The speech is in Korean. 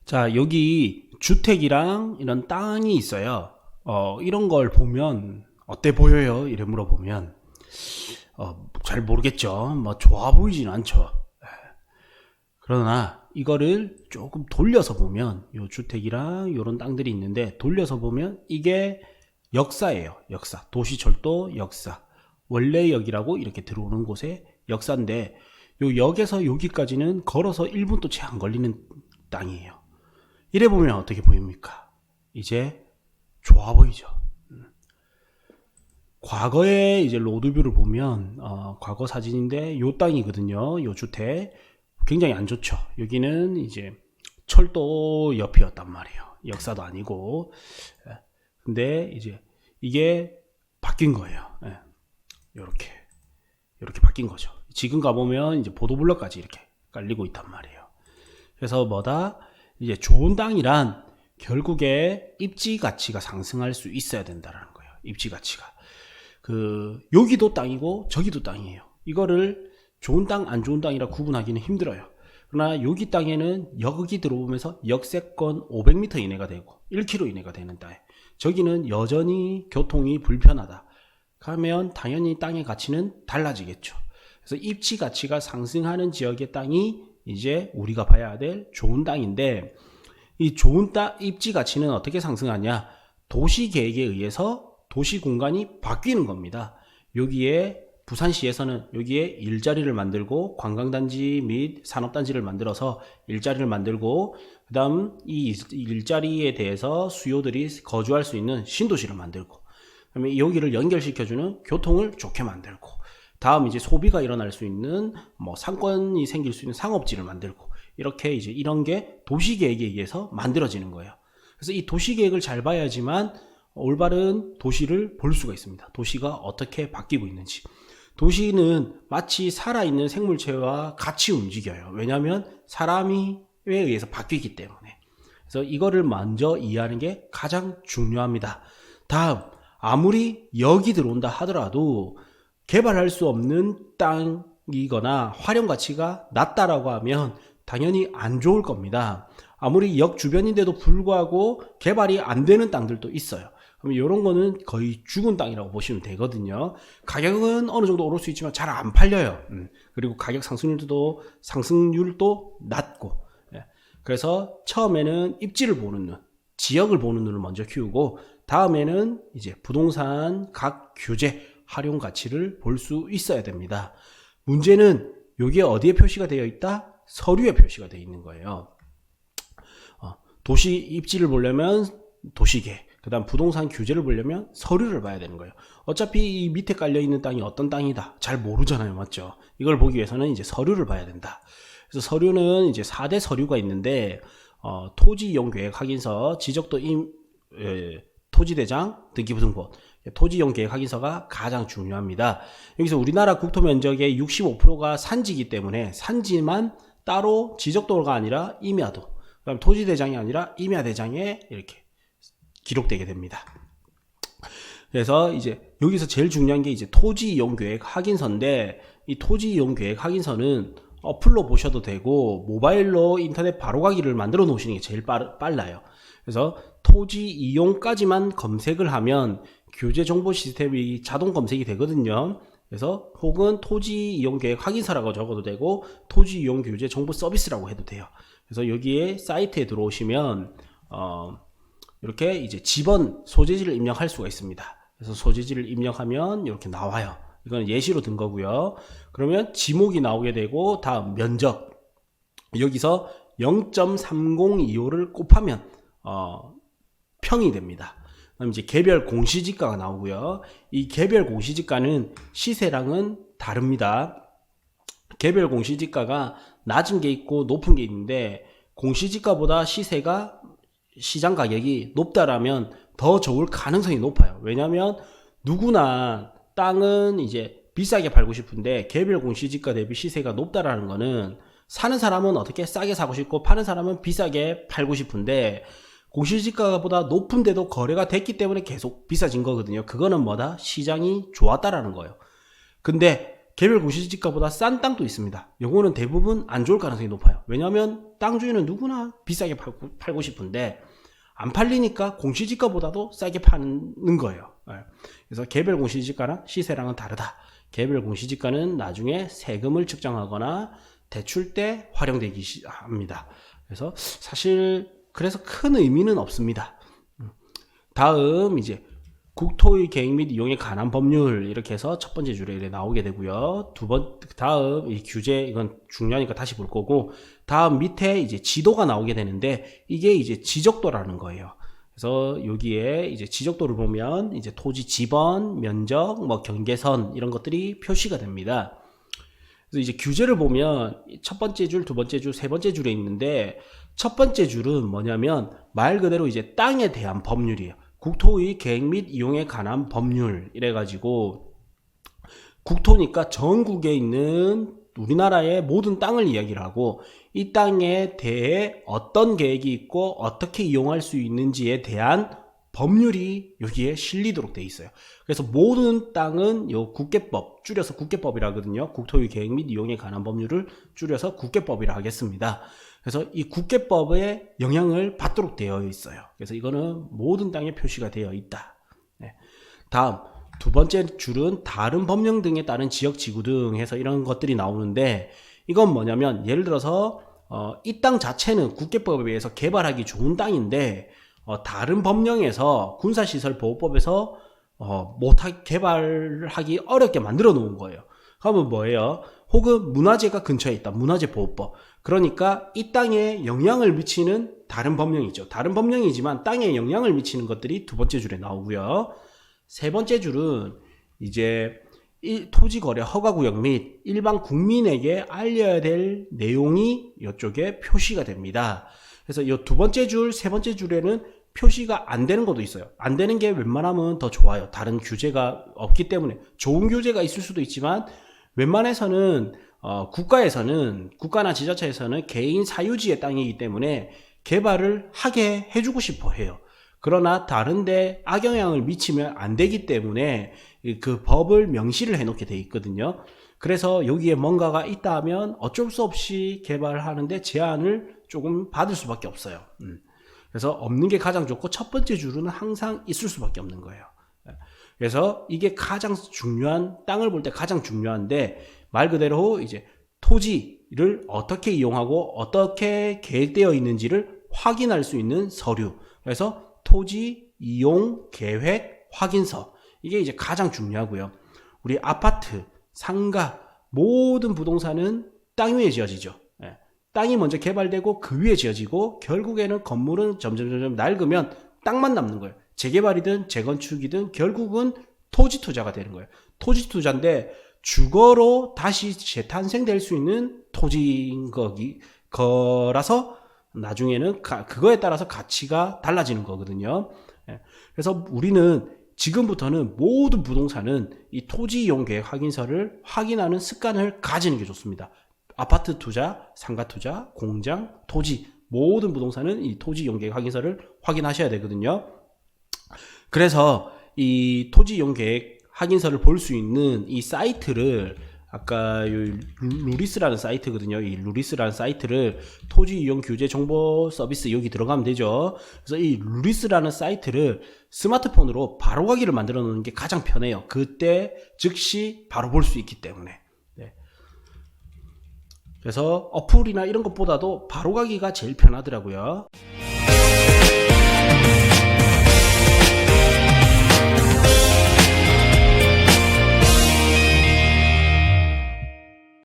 자, 여기 주택이랑 이런 땅이 있어요. 이런 걸 보면 어때 보여요? 이래 물어보면 잘 모르겠죠. 뭐 좋아 보이진 않죠. 그러나 이거를 조금 돌려서 보면 요 주택이랑 요런 땅들이 있는데 돌려서 보면 이게 역사예요. 역사. 도시철도 역사. 원래 역이라고 이렇게 들어오는 곳의 역사인데 요 역에서 여기까지는 걸어서 1분도 채 안 걸리는 땅이에요. 이래 보면 어떻게 보입니까? 이제 좋아 보이죠. 과거에 이제 로드뷰를 보면 과거 사진인데 요 땅이거든요. 요 주택 굉장히 안 좋죠. 여기는 이제 철도 옆이었단 말이에요. 역사도 아니고. 근데 이제 이게 바뀐 거예요. 이렇게 바뀐 거죠. 지금 가보면 이제 보도블럭까지 이렇게 깔리고 있단 말이에요. 그래서 뭐다? 이제 좋은 땅이란 결국에 입지 가치가 상승할 수 있어야 된다라는 거예요. 입지 가치가. 여기도 땅이고 저기도 땅이에요. 이거를 좋은 땅, 안 좋은 땅이라 구분하기는 힘들어요. 그러나 여기 땅에는 여기 들어오면서 역세권 500m 이내가 되고 1km 이내가 되는 땅. 저기는 여전히 교통이 불편하다. 그러면 당연히 땅의 가치는 달라지겠죠. 그래서 입지 가치가 상승하는 지역의 땅이 이제 우리가 봐야 될 좋은 땅인데, 이 좋은 땅 입지 가치는 어떻게 상승하냐? 도시 계획에 의해서 도시 공간이 바뀌는 겁니다. 여기에 부산시에서는 여기에 일자리를 만들고 관광단지 및 산업단지를 만들어서 일자리를 만들고, 그 다음 이 일자리에 대해서 수요들이 거주할 수 있는 신도시를 만들고, 그다음에 여기를 연결시켜주는 교통을 좋게 만들고, 다음 이제 소비가 일어날 수 있는 뭐 상권이 생길 수 있는 상업지를 만들고, 이렇게 이제 이런 게 도시계획에 의해서 만들어지는 거예요. 그래서 이 도시계획을 잘 봐야지만 올바른 도시를 볼 수가 있습니다. 도시가 어떻게 바뀌고 있는지. 도시는 마치 살아있는 생물체와 같이 움직여요. 왜냐하면 사람에 의해서 바뀌기 때문에. 그래서 이거를 먼저 이해하는 게 가장 중요합니다. 다음, 아무리 역이 들어온다 하더라도 개발할 수 없는 땅이거나 활용 가치가 낮다라고 하면 당연히 안 좋을 겁니다. 아무리 역 주변인데도 불구하고 개발이 안 되는 땅들도 있어요. 그럼 이런 거는 거의 죽은 땅이라고 보시면 되거든요. 가격은 어느 정도 오를 수 있지만 잘 안 팔려요. 그리고 가격 상승률도 낮고. 그래서 처음에는 입지를 보는 눈, 지역을 보는 눈을 먼저 키우고, 다음에는 이제 부동산 각 규제 활용 가치를 볼 수 있어야 됩니다. 문제는 여기에 어디에 표시가 되어 있다? 서류에 표시가 되어 있는 거예요. 도시 입지를 보려면 도시계, 그 다음 부동산 규제를 보려면 서류를 봐야 되는 거예요. 어차피 이 밑에 깔려있는 땅이 어떤 땅이다 잘 모르잖아요. 맞죠? 이걸 보기 위해서는 이제 서류를 봐야 된다. 그래서 서류는 이제 4대 서류가 있는데, 토지 이용 계획 확인서, 지적도 토지대장, 등기부등본, 토지 이용 계획 확인서가 가장 중요합니다. 여기서 우리나라 국토 면적의 65%가 산지이기 때문에 산지만 따로 지적도가 아니라 임야도, 그다음 토지대장이 아니라 임야대장에 이렇게 기록되게 됩니다. 그래서 이제 여기서 제일 중요한 게 이제 토지 이용 계획 확인서인데, 이 토지 이용 계획 확인서는 어플로 보셔도 되고 모바일로 인터넷 바로가기를 만들어 놓으시는 게 제일 빨라요. 그래서 토지 이용까지만 검색을 하면 규제 정보 시스템이 자동 검색이 되거든요. 그래서 혹은 토지 이용 계획 확인서라고 적어도 되고 토지 이용 규제 정보 서비스라고 해도 돼요. 그래서 여기에 사이트에 들어오시면 이렇게 이제 지번 소재지를 입력할 수가 있습니다. 그래서 소재지를 입력하면 이렇게 나와요. 이건 예시로 든 거고요. 그러면 지목이 나오게 되고, 다음 면적, 여기서 0.3025를 곱하면 평이 됩니다. 그럼 이제 개별 공시지가가 나오고요. 이 개별 공시지가는 시세랑은 다릅니다. 개별 공시지가가 낮은 게 있고 높은 게 있는데, 공시지가보다 시세가 시장 가격이 높다라면 더 좋을 가능성이 높아요. 왜냐하면 누구나 땅은 이제 비싸게 팔고 싶은데 개별 공시지가 대비 시세가 높다라는 거는 사는 사람은 어떻게 싸게 사고 싶고 파는 사람은 비싸게 팔고 싶은데, 공시지가보다 높은데도 거래가 됐기 때문에 계속 비싸진 거거든요. 그거는 뭐다? 시장이 좋았다라는 거예요. 근데 개별 공시지가보다 싼 땅도 있습니다. 요거는 대부분 안 좋을 가능성이 높아요. 왜냐하면 땅 주인은 누구나 비싸게 팔고 싶은데 안 팔리니까 공시지가보다도 싸게 파는 거예요. 그래서 개별 공시지가랑 시세랑은 다르다. 개별 공시지가는 나중에 세금을 측정하거나 대출 때 활용되기 합니다. 그래서 사실 그래서 큰 의미는 없습니다. 다음 이제 국토의 계획 및 이용에 관한 법률 이렇게 해서 첫 번째 줄에 나오게 되고요. 다음 이 규제 이건 중요하니까 다시 볼 거고 다음 밑에 이제 지도가 나오게 되는데 이게 이제 지적도라는 거예요. 그래서 여기에 이제 지적도를 보면 이제 토지 지번, 면적, 뭐 경계선 이런 것들이 표시가 됩니다. 그래서 이제 규제를 보면 첫 번째 줄, 두 번째 줄, 세 번째 줄에 있는데 첫 번째 줄은 뭐냐면 말 그대로 이제 땅에 대한 법률이에요. 국토의 계획 및 이용에 관한 법률 이래가지고 국토니까 전국에 있는 우리나라의 모든 땅을 이야기를 하고 이 땅에 대해 어떤 계획이 있고 어떻게 이용할 수 있는지에 대한 법률이 여기에 실리도록 돼 있어요. 그래서 모든 땅은 요 국계법, 줄여서 국계법이라 하거든요. 국토의 계획 및 이용에 관한 법률을 줄여서 국계법이라 하겠습니다. 그래서 이 국계법에 영향을 받도록 되어 있어요. 그래서 이거는 모든 땅에 표시가 되어 있다. 다음 두 번째 줄은 다른 법령 등에 따른 지역 지구 등 해서 이런 것들이 나오는데 이건 뭐냐면 예를 들어서 이 땅 자체는 국계법에 의해서 개발하기 좋은 땅인데 다른 법령에서 군사시설보호법에서 개발하기 어렵게 만들어 놓은 거예요. 그러면 뭐예요? 혹은 문화재가 근처에 있다. 문화재보호법. 그러니까 이 땅에 영향을 미치는 다른 법령이죠. 다른 법령이지만 땅에 영향을 미치는 것들이 두 번째 줄에 나오고요. 세 번째 줄은 이제 토지거래 허가구역 및 일반 국민에게 알려야 될 내용이 이쪽에 표시가 됩니다. 그래서 이 두 번째 줄, 세 번째 줄에는 표시가 안 되는 것도 있어요. 안 되는 게 웬만하면 더 좋아요. 다른 규제가 없기 때문에. 좋은 규제가 있을 수도 있지만 웬만해서는 국가나 지자체에서는 개인 사유지의 땅이기 때문에 개발을 하게 해주고 싶어 해요. 그러나 다른데 악영향을 미치면 안 되기 때문에 그 법을 명시를 해놓게 돼 있거든요. 그래서 여기에 뭔가가 있다 하면 어쩔 수 없이 개발하는데 제한을 조금 받을 수밖에 없어요. 그래서 없는 게 가장 좋고 첫 번째 줄은 항상 있을 수밖에 없는 거예요. 그래서 이게 가장 중요한, 땅을 볼 때 가장 중요한데 말 그대로 이제 토지를 어떻게 이용하고 어떻게 계획되어 있는지를 확인할 수 있는 서류. 그래서 토지 이용 계획 확인서. 이게 이제 가장 중요하고요. 우리 아파트, 상가, 모든 부동산은 땅 위에 지어지죠. 땅이 먼저 개발되고 그 위에 지어지고 결국에는 건물은 점점 낡으면 땅만 남는 거예요. 재개발이든 재건축이든 결국은 토지 투자가 되는 거예요. 토지 투자인데 주거로 다시 재탄생될 수 있는 토지인 거라서 나중에는 그거에 따라서 가치가 달라지는 거거든요. 그래서 우리는 지금부터는 모든 부동산은 이 토지 이용 계획 확인서를 확인하는 습관을 가지는 게 좋습니다. 아파트 투자, 상가 투자, 공장, 토지 모든 부동산은 이 토지 이용 계획 확인서를 확인하셔야 되거든요. 그래서 이 토지 이용 계획 확인서를 볼 수 있는 이 사이트를 아까 루리스라는 사이트거든요. 이 루리스라는 사이트를 토지 이용 규제 정보 서비스 여기 들어가면 되죠. 그래서 이 루리스라는 사이트를 스마트폰으로 바로 가기를 만들어 놓는 게 가장 편해요. 그때 즉시 바로 볼 수 있기 때문에. 네. 그래서 어플이나 이런 것보다도 바로 가기가 제일 편하더라고요.